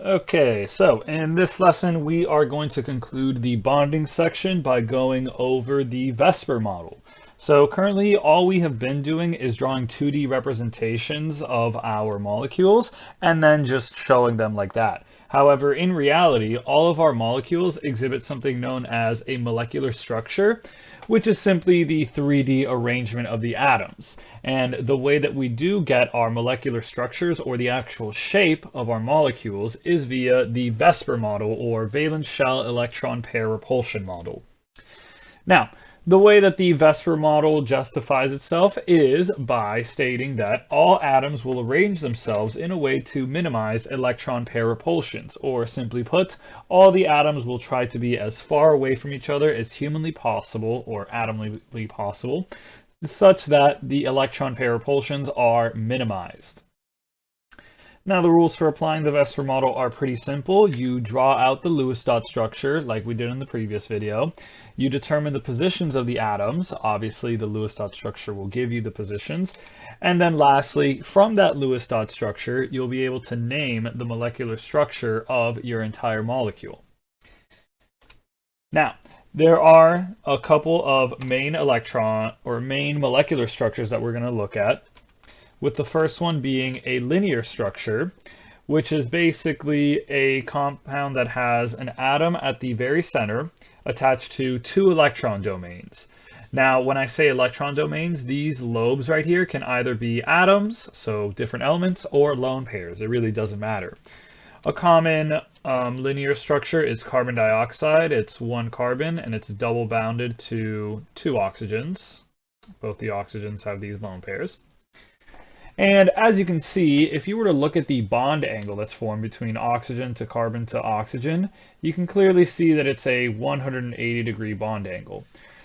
Okay, so in this lesson, we are going to conclude the bonding section by going over the VSEPR model. So currently, all we have been doing is drawing 2D representations of our molecules and then just showing them like that. However, in reality, all of our molecules exhibit something known as a molecular structure, which is simply the 3D arrangement of the atoms. And the way that we do get our molecular structures or the actual shape of our molecules is via the VSEPR model or valence shell electron pair repulsion model. Now, the way that the VSEPR model justifies itself is by stating that all atoms will arrange themselves in a way to minimize electron pair repulsions, or simply put, all the atoms will try to be as far away from each other as humanly possible, or atomically possible, such that the electron pair repulsions are minimized. Now the rules for applying the VSEPR model are pretty simple. You draw out the Lewis dot structure like we did in the previous video. You determine the positions of the atoms. Obviously the Lewis dot structure will give you the positions. And then lastly, from that Lewis dot structure, you'll be able to name the molecular structure of your entire molecule. Now, there are a couple of main molecular structures that we're going to look at, with the first one being a linear structure, which is basically a compound that has an atom at the very center attached to two electron domains. Now, when I say electron domains, these lobes right here can either be atoms, so different elements, or lone pairs. It really doesn't matter. A common linear structure is carbon dioxide. It's one carbon and it's double bounded to two oxygens. Both the oxygens have these lone pairs. And as you can see, if you were to look at the bond angle that's formed between oxygen to carbon to oxygen, you can clearly see that it's a 180-degree bond angle.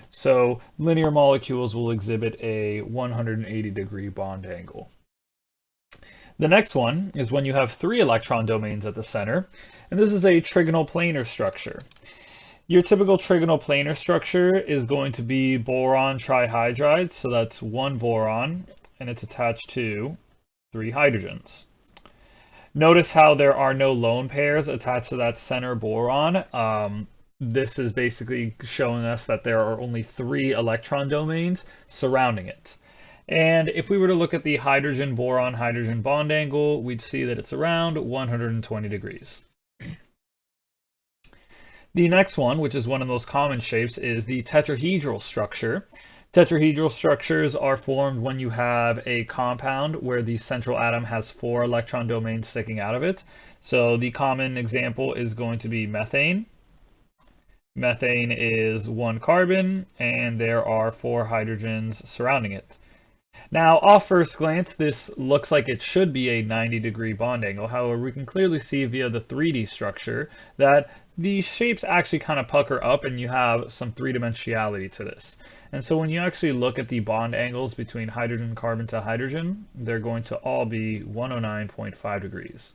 So linear molecules will exhibit a 180-degree bond angle. The next one is when you have three electron domains at the center, and this is a trigonal planar structure. Your typical trigonal planar structure is going to be boron trihydride, so that's one boron, and it's attached to three hydrogens. Notice how there are no lone pairs attached to that center boron. This is basically showing us that there are only three electron domains surrounding it. And if we were to look at the hydrogen-boron hydrogen bond angle, we'd see that it's around 120 degrees. The next one, which is one of the most common shapes, is the tetrahedral structure. Tetrahedral structures are formed when you have a compound where the central atom has four electron domains sticking out of it. So the common example is going to be methane. Methane is one carbon and there are four hydrogens surrounding it. Now, off first glance, this looks like it should be a 90-degree bond angle. However, we can clearly see via the 3D structure that the shapes actually kind of pucker up and you have some three-dimensionality to this. And so when you actually look at the bond angles between hydrogen carbon to hydrogen, they're going to all be 109.5 degrees.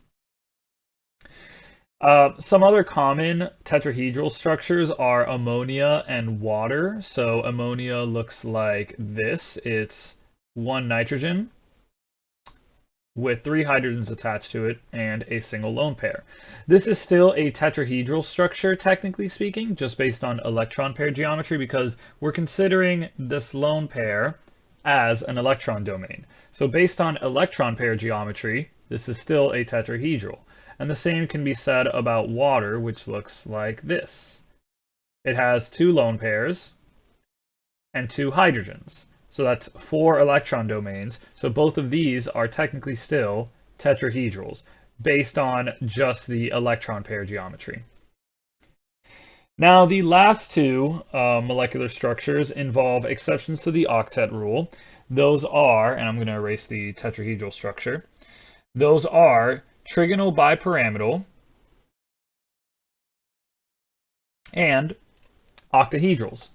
Some other common tetrahedral structures are ammonia and water. So ammonia looks like this. It's one nitrogen with three hydrogens attached to it and a single lone pair. This is still a tetrahedral structure, technically speaking, just based on electron pair geometry, because we're considering this lone pair as an electron domain. So based on electron pair geometry, this is still a tetrahedral. And the same can be said about water, which looks like this. It has two lone pairs and two hydrogens. So that's four electron domains. So both of these are technically still tetrahedrals based on just the electron pair geometry. Now, the last two molecular structures involve exceptions to the octet rule. Those are, and I'm going to erase the tetrahedral structure, those are trigonal bipyramidal and octahedrals.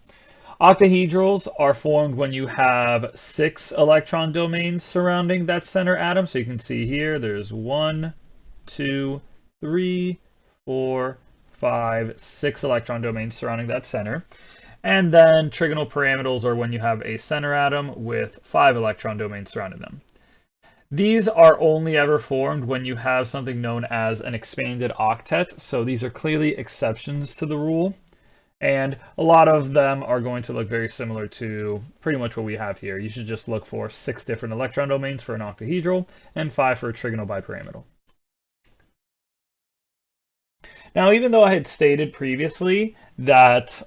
Octahedrals are formed when you have 6 electron domains surrounding that center atom. So you can see here there's 1, 2, 3, 4, 5, 6 electron domains surrounding that center. And then trigonal pyramidals are when you have a center atom with 5 electron domains surrounding them. These are only ever formed when you have something known as an expanded octet, so these are clearly exceptions to the rule, and a lot of them are going to look very similar to pretty much what we have here. You should just look for 6 different electron domains for an octahedral and 5 for a trigonal bipyramidal. Now, even though I had stated previously that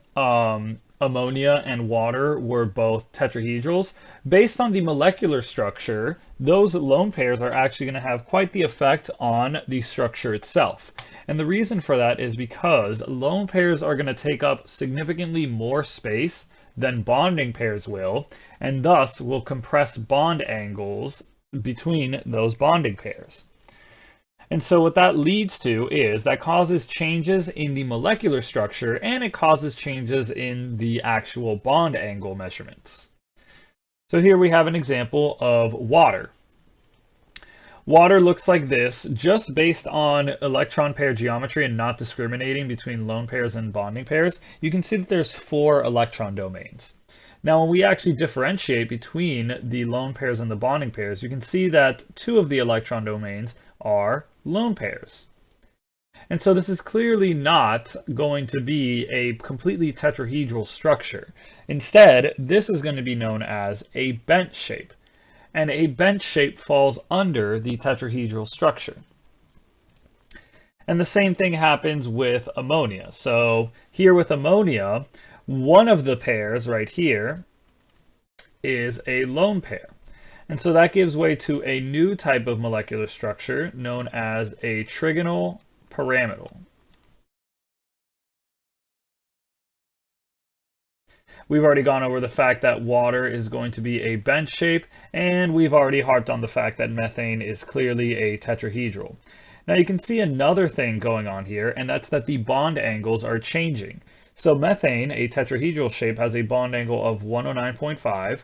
ammonia and water were both tetrahedrals, based on the molecular structure, those lone pairs are actually going to have quite the effect on the structure itself. And the reason for that is because lone pairs are going to take up significantly more space than bonding pairs will, and thus will compress bond angles between those bonding pairs. And so what that leads to is that causes changes in the molecular structure, and it causes changes in the actual bond angle measurements. So here we have an example of water. Water looks like this just based on electron pair geometry and not discriminating between lone pairs and bonding pairs. You can see that there's 4 electron domains. Now, when we actually differentiate between the lone pairs and the bonding pairs, you can see that 2 of the electron domains are lone pairs. And so this is clearly not going to be a completely tetrahedral structure. Instead, this is going to be known as a bent shape. And a bent shape falls under the tetrahedral structure. And the same thing happens with ammonia. So here with ammonia, one of the pairs right here is a lone pair. And so that gives way to a new type of molecular structure known as a trigonal pyramidal. We've already gone over the fact that water is going to be a bent shape, and we've already harped on the fact that methane is clearly a tetrahedral. Now you can see another thing going on here, and that's that the bond angles are changing. So methane, a tetrahedral shape, has a bond angle of 109.5.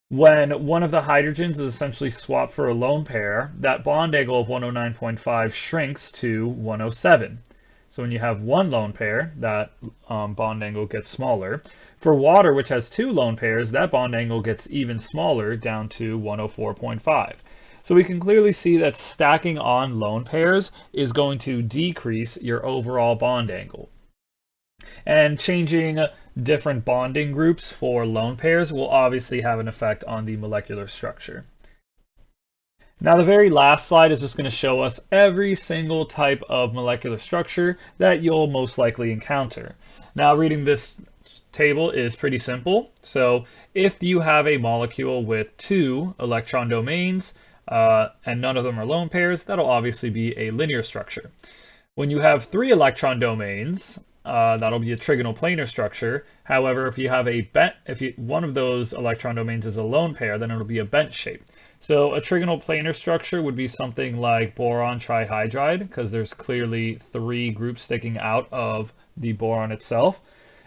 When one of the hydrogens is essentially swapped for a lone pair, that bond angle of 109.5 shrinks to 107. So when you have one lone pair, that bond angle gets smaller. For water, which has 2 lone pairs, that bond angle gets even smaller, down to 104.5. So we can clearly see that stacking on lone pairs is going to decrease your overall bond angle. And changing different bonding groups for lone pairs will obviously have an effect on the molecular structure. Now the very last slide is just going to show us every single type of molecular structure that you'll most likely encounter. Now reading this table is pretty simple. So if you have a molecule with 2 electron domains and none of them are lone pairs, that'll obviously be a linear structure. When you have 3 electron domains, that'll be a trigonal planar structure. However, if you have one of those electron domains is a lone pair, then it'll be a bent shape. So a trigonal planar structure would be something like boron trihydride, because there's clearly 3 groups sticking out of the boron itself.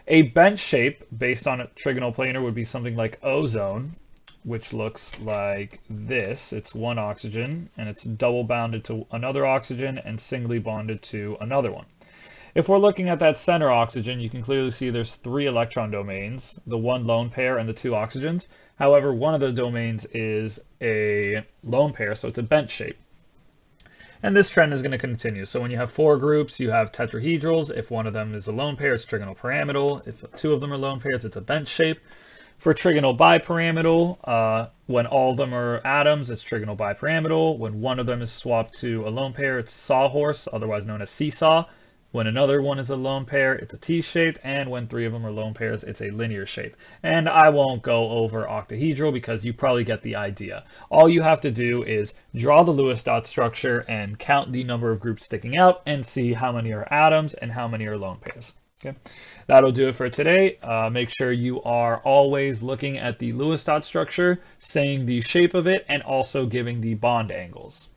A bent shape based on a trigonal planar would be something like ozone, which looks like this. It's 1 oxygen, and it's double bonded to another oxygen and singly bonded to another one. If we're looking at that center oxygen, you can clearly see there's 3 electron domains, the 1 lone pair and the 2 oxygens. However, one of the domains is a lone pair, so it's a bent shape. And this trend is going to continue. So when you have 4 groups, you have tetrahedrals. If one of them is a lone pair, it's trigonal pyramidal. If 2 of them are lone pairs, it's a bent shape. For trigonal bipyramidal, when all of them are atoms, it's trigonal bipyramidal. When one of them is swapped to a lone pair, it's sawhorse, otherwise known as seesaw. When another one is a lone pair, it's a T-shaped, and when 3 of them are lone pairs, it's a linear shape. And I won't go over octahedral because you probably get the idea. All you have to do is draw the Lewis dot structure and count the number of groups sticking out and see how many are atoms and how many are lone pairs. Okay, that'll do it for today. Make sure you are always looking at the Lewis dot structure, saying the shape of it, and also giving the bond angles.